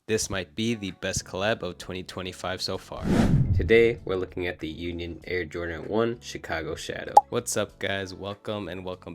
This might be the best collab of 2025 so far. Today, we're looking at the Union Air Jordan 1 Chicago Shadow. What's up guys, welcome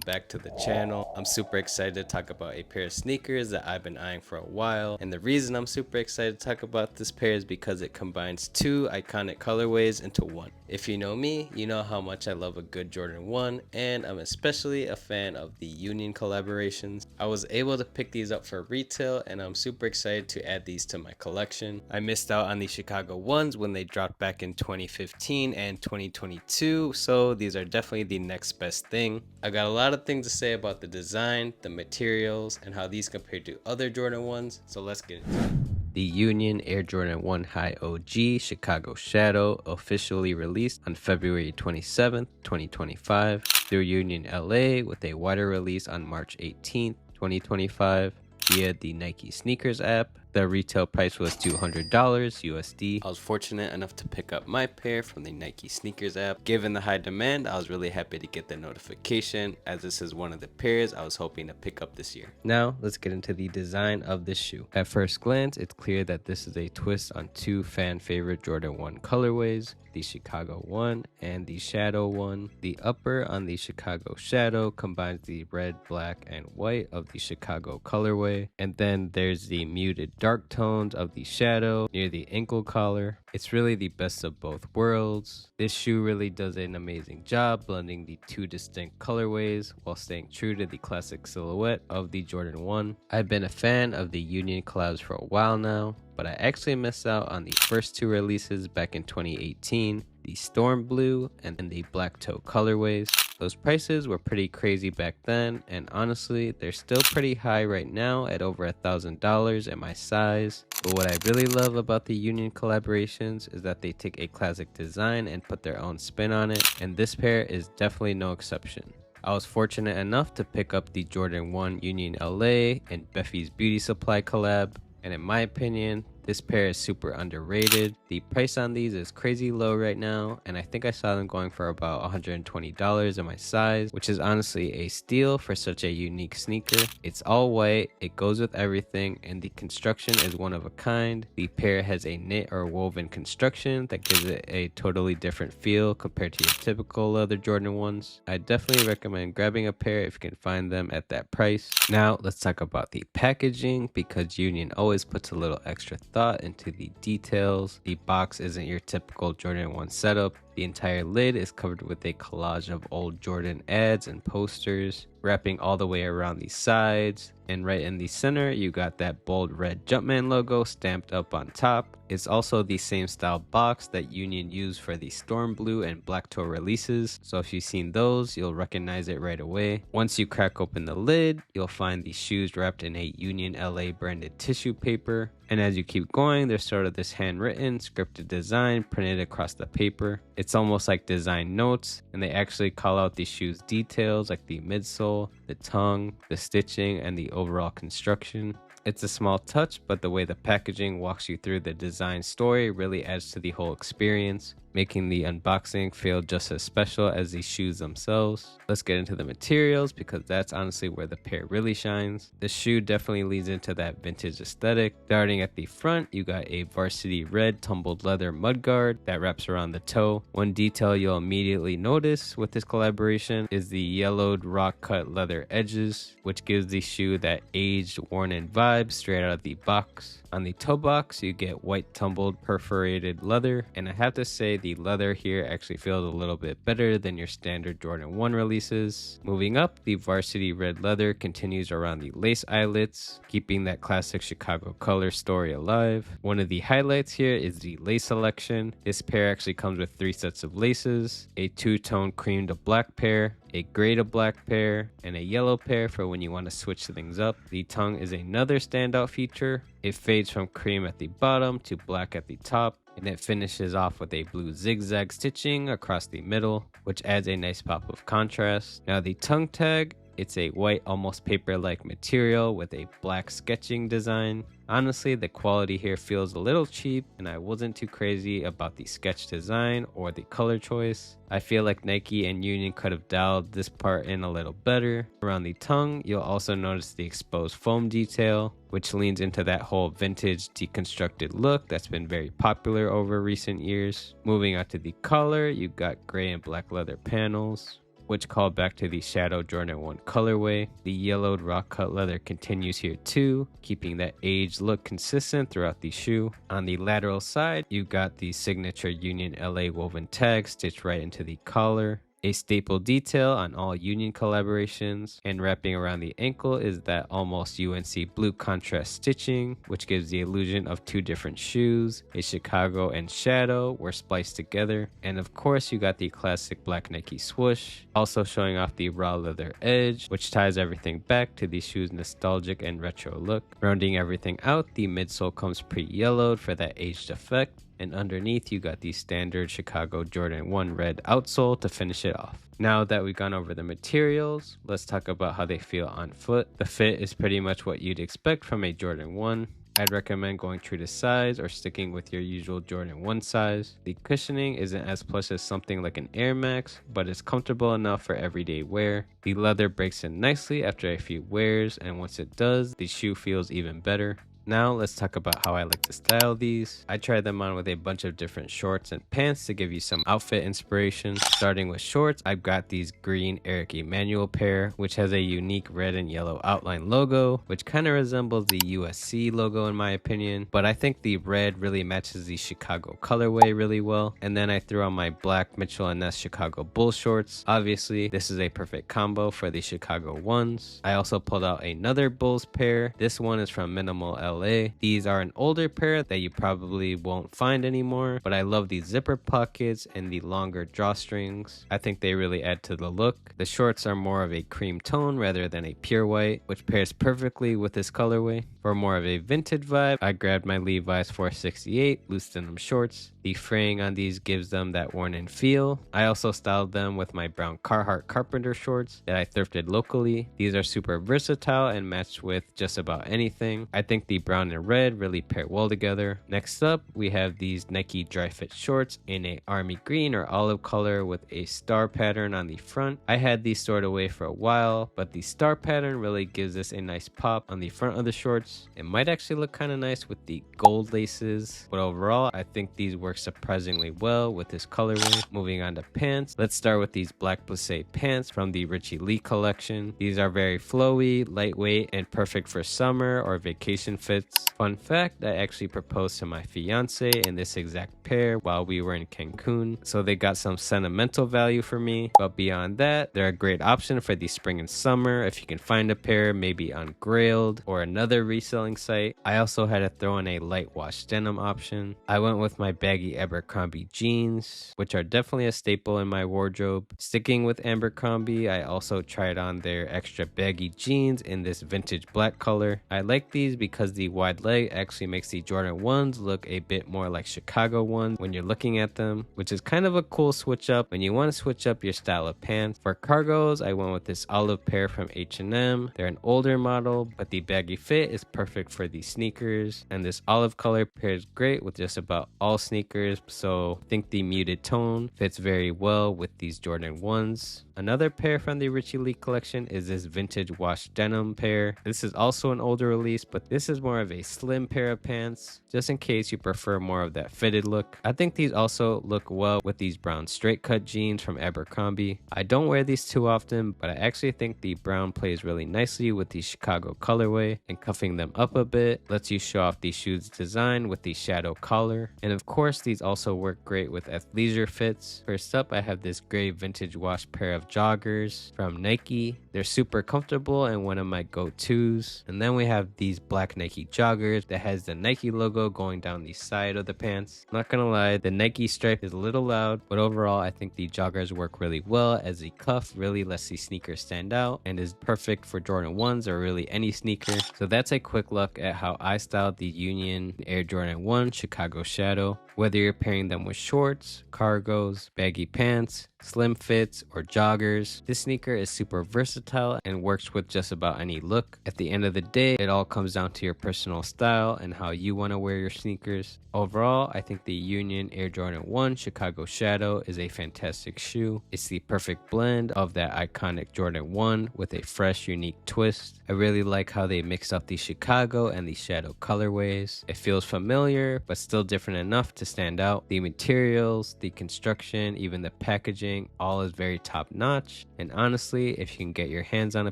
back to the channel. I'm super excited to talk about a pair of sneakers that I've been eyeing for a while. And the reason I'm super excited to talk about this pair is because it combines two iconic colorways into one. If you know me, you know how much I love a good Jordan 1, and I'm especially a fan of the Union collaborations. I was able to pick these up for retail, and I'm super excited to add these to my collection. I missed out on the Chicago 1s when they dropped back in 2015 and 2022, so these are definitely the next best thing. I got a lot of things to say about the design, the materials, and how these compare to other Jordan 1s, so let's get into it. The Union Air Jordan 1 High OG Chicago Shadow officially released on February 27th, 2025 through Union LA with a wider release on March 18th, 2025 via the Nike Sneakers app. The retail price was $200 USD. I was fortunate enough to pick up my pair from the Nike Sneakers app. Given the high demand, I was really happy to get the notification, as this is one of the pairs I was hoping to pick up this year. Now, let's get into the design of this shoe. At first glance, it's clear that this is a twist on two fan favorite Jordan 1 colorways, the Chicago 1 and the Shadow 1. The upper on the Chicago Shadow combines the red, black, and white of the Chicago colorway, and then there's the muted dark tones of the Shadow near the ankle collar. It's really the best of both worlds. This shoe really does an amazing job blending the two distinct colorways while staying true to the classic silhouette of the Jordan 1. I've been a fan of the Union collabs for a while now, but I actually missed out on the first two releases back in 2018, the Storm Blue and the Black Toe colorways. Those prices were pretty crazy back then, and honestly, they're still pretty high right now at over $1,000 at my size. But what I really love about the Union collaborations is that they take a classic design and put their own spin on it, and this pair is definitely no exception. I was fortunate enough to pick up the Jordan 1 Union LA and Beffy's Beauty Supply collab, and in my opinion, this pair is super underrated. The price on these is crazy low right now, and I think I saw them going for about $120 in my size, which is honestly a steal for such a unique sneaker. It's all white, it goes with everything, and the construction is one of a kind. The pair has a knit or woven construction that gives it a totally different feel compared to your typical leather Jordan 1s. I definitely recommend grabbing a pair if you can find them at that price. Now let's talk about the packaging, because Union always puts a little extra thought into the details. The box isn't your typical Jordan 1 setup. The entire lid is covered with a collage of old Jordan ads and posters, wrapping all the way around the sides, and right in the center you got that bold red Jumpman logo stamped up on top. It's also the same style box that Union used for the Storm Blue and Black Toe releases, so if you've seen those, you'll recognize it right away. Once you crack open the lid, you'll find the shoes wrapped in a Union LA branded tissue paper, and as you keep going, there's sort of this handwritten scripted design printed across the paper. It's almost like design notes, and they actually call out the shoe's details like the midsole, the tongue, the stitching, and the overall construction. It's a small touch, but the way the packaging walks you through the design story really adds to the whole experience, making the unboxing feel just as special as the shoes themselves. Let's get into the materials, because that's honestly where the pair really shines. The shoe definitely leads into that vintage aesthetic. Starting at the front, you got a varsity red tumbled leather mudguard that wraps around the toe. One detail you'll immediately notice with this collaboration is the yellowed rock cut leather edges, which gives the shoe that aged, worn-in vibe straight out of the box. On the toe box, you get white tumbled perforated leather, and I have to say the leather here actually feels a little bit better than your standard Jordan 1 releases. Moving up, the varsity red leather continues around the lace eyelets, keeping that classic Chicago color story alive. One of the highlights here is the lace selection. This pair actually comes with 3 sets of laces, a two-tone cream to black pair, a gray to black pair, and a yellow pair for when you want to switch things up. The tongue is another standout feature. It fades from cream at the bottom to black at the top, and it finishes off with a blue zigzag stitching across the middle, which adds a nice pop of contrast. Now the tongue tag It's a white, almost paper-like material with a black sketching design. Honestly, the quality here feels a little cheap, and I wasn't too crazy about the sketch design or the color choice. I feel like Nike and Union could have dialed this part in a little better. Around the tongue, you'll also notice the exposed foam detail, which leans into that whole vintage deconstructed look that's been very popular over recent years. Moving on to the collar, you've got gray and black leather panels, which call back to the Shadow Jordan 1 colorway. The yellowed rock cut leather continues here too, keeping that aged look consistent throughout the shoe. On the lateral side, you've got the signature Union LA woven tag stitched right into the collar. A staple detail on all Union collaborations, and wrapping around the ankle is that almost UNC blue contrast stitching, which gives the illusion of two different shoes. A Chicago and Shadow were spliced together, and of course you got the classic black Nike swoosh, also showing off the raw leather edge, which ties everything back to the shoe's nostalgic and retro look. Rounding everything out, the midsole comes pre-yellowed for that aged effect, and underneath you got the standard Chicago Jordan 1 red outsole to finish it off. Now that we've gone over the materials, let's talk about how they feel on foot. The fit is pretty much what you'd expect from a Jordan 1. I'd recommend going true to size or sticking with your usual Jordan 1 size. The cushioning isn't as plush as something like an Air Max, but it's comfortable enough for everyday wear. The leather breaks in nicely after a few wears, and once it does, the shoe feels even better. Now let's talk about how I like to style these. I tried them on with a bunch of different shorts and pants to give you some outfit inspiration. Starting with shorts, I've got these green Eric Emanuel pair, which has a unique red and yellow outline logo, which kind of resembles the USC logo in my opinion, but I think the red really matches the Chicago colorway really well. And then I threw on my black Mitchell & Ness Chicago Bull shorts. Obviously, this is a perfect combo for the Chicago ones. I also pulled out another Bulls pair. This one is from Minimal LA. These are an older pair that you probably won't find anymore, but I love these zipper pockets and the longer drawstrings. I think they really add to the look. The shorts are more of a cream tone rather than a pure white, which pairs perfectly with this colorway. For more of a vintage vibe, I grabbed my Levi's 468 loose denim shorts. The fraying on these gives them that worn-in feel. I also styled them with my brown Carhartt Carpenter shorts that I thrifted locally. These are super versatile and match with just about anything. I think the brown and red really pair well together. Next up, we have these Nike dry fit shorts in a army green or olive color with a star pattern on the front. I had these stored away for a while, but the star pattern really gives this a nice pop on the front of the shorts. It might actually look kind of nice with the gold laces, but overall I think these work surprisingly well with this colorway. Moving on to pants, let's start with these black plissé pants from the Richie Lee collection. These are very flowy, lightweight, and perfect for summer or vacation fits. Fun fact, I actually proposed to my fiance in this exact pair while we were in Cancun, so they got some sentimental value for me. But beyond that, they're a great option for the spring and summer if you can find a pair, maybe on Grailed or another reselling site. I also had to throw in a light wash denim option. I went with my baggy Abercrombie jeans, which are definitely a staple in my wardrobe. Sticking with Abercrombie, I also tried on their extra baggy jeans in this vintage black color. I like these because the wide leg actually makes the Jordan 1s look a bit more like Chicago ones when you're looking at them, which is kind of a cool switch up when you want to switch up your style of pants. For cargos, I went with this olive pair from H&M. They're an older model, but the baggy fit is perfect for the sneakers, and this olive color pairs great with just about all sneakers, so I think the muted tone fits very well with these Jordan 1s. Another pair from the Richie Lee collection is this vintage wash denim pair. This is also an older release, but this is more of a slim pair of pants, just in case you prefer more of that fitted look. I think these also look well with these brown straight cut jeans from Abercrombie. I don't wear these too often, but I actually think the brown plays really nicely with the Chicago colorway, and cuffing them up a bit lets you show off the shoe's design with the shadow collar. And of course, these also work great with athleisure fits. First up, I have this gray vintage wash pair of joggers from Nike. They're super comfortable and one of my go-tos. And then we have these black Nike joggers that has the Nike logo going down the side of the pants. Not gonna lie, the Nike stripe is a little loud, but overall I think the joggers work really well, as the cuff really lets the sneaker stand out and is perfect for Jordan 1s or really any sneaker. So that's a quick look at how I styled the Union Air Jordan 1 Chicago Shadow. Whether you're pairing them with shorts, cargos, baggy pants, slim fits, or joggers. This sneaker is super versatile and works with just about any look. At the end of the day, it all comes down to your personal style and how you want to wear your sneakers. Overall, I think the Union Air Jordan 1 Chicago Shadow is a fantastic shoe. It's the perfect blend of that iconic Jordan 1 with a fresh, unique twist. I really like how they mix up the Chicago and the Shadow colorways. It feels familiar, but still different enough to stand out. The materials, the construction, even the packaging, all is very top notch. And honestly, if you can get your hands on a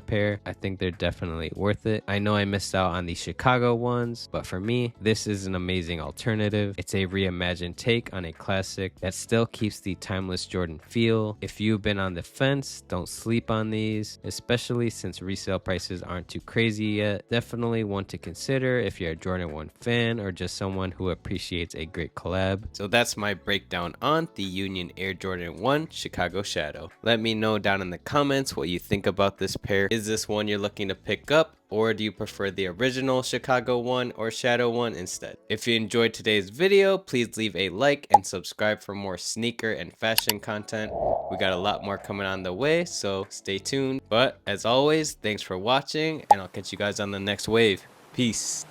pair, I think they're definitely worth it. I know I missed out on the Chicago ones, but for me, this is an amazing alternative. It's a reimagined take on a classic that still keeps the timeless Jordan feel. If you've been on the fence, don't sleep on these, especially since resale prices aren't too crazy yet. Definitely one to consider if you're a Jordan 1 fan or just someone who appreciates a great collab. So that's my breakdown on the Union Air Jordan 1 Chicago Shadow. Let me know down in the comments what you think about this pair. Is this one you're looking to pick up? Or do you prefer the original Chicago 1 or Shadow 1 instead? If you enjoyed today's video, please leave a like and subscribe for more sneaker and fashion content. We got a lot more coming on the way, so stay tuned. But as always, thanks for watching, and I'll catch you guys on the next wave. Peace.